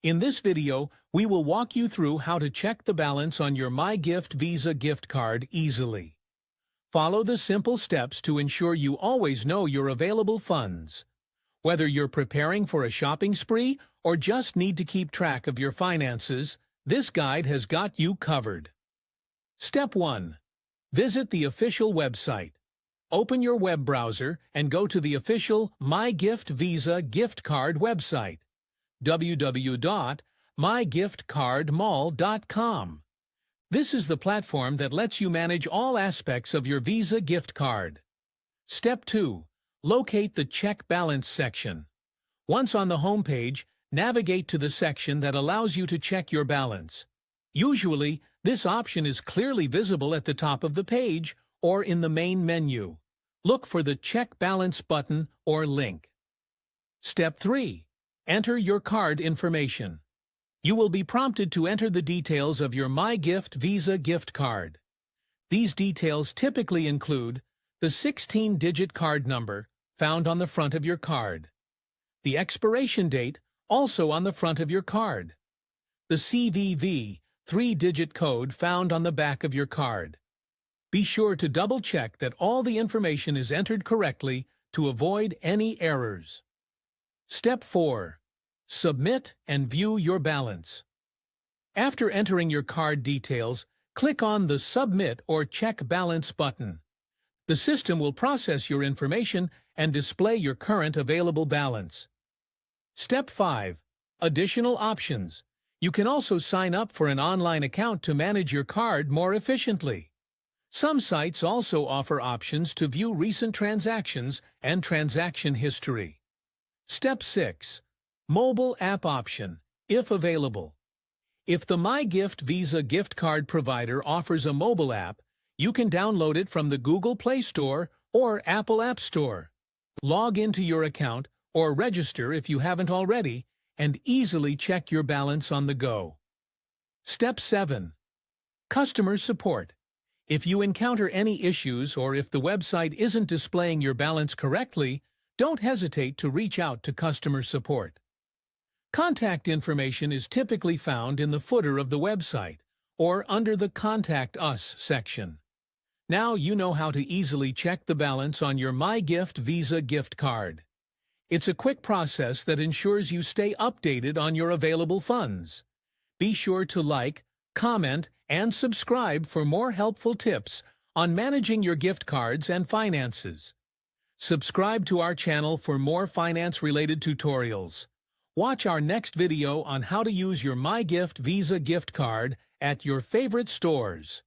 In this video, we will walk you through how to check the balance on your MyGift Visa Gift Card easily. Follow the simple steps to ensure you always know your available funds. Whether you're preparing for a shopping spree or just need to keep track of your finances, this guide has got you covered. Step 1. Visit the official website. Open your web browser and go to the official MyGift Visa Gift Card website, www.mygiftcardmall.com. This is the platform that lets you manage all aspects of your Visa gift card. Step 2. Locate the Check Balance section. Once on the home page, navigate to the section that allows you to check your balance. Usually, this option is clearly visible at the top of the page or in the main menu. Look for the Check Balance button or link. Step 3. Enter your card information. You will be prompted to enter the details of your MyGift Visa gift card. These details typically include the 16-digit card number found on the front of your card, the expiration date also on the front of your card, the CVV 3-digit code found on the back of your card. Be sure to double-check that all the information is entered correctly to avoid any errors. Step 4. Submit and view your balance. After entering your card details, click on the Submit or Check Balance button. The system will process your information and display your current available balance. Step 5. Additional options. You can also sign up for an online account to manage your card more efficiently. Some sites also offer options to view recent transactions and transaction history. Step 6. Mobile app option, if available. If the MyGift Visa gift card provider offers a mobile app, you can download it from the Google Play Store or Apple App Store. Log into your account or register if you haven't already and easily check your balance on the go. Step 7. Customer support. If you encounter any issues or if the website isn't displaying your balance correctly, don't hesitate to reach out to customer support. Contact information is typically found in the footer of the website or under the Contact Us section. Now you know how to easily check the balance on your MyGift Visa gift card. It's a quick process that ensures you stay updated on your available funds. Be sure to like, comment, and subscribe for more helpful tips on managing your gift cards and finances. Subscribe to our channel for more finance-related tutorials. Watch our next video on how to use your MyGift Visa gift card at your favorite stores.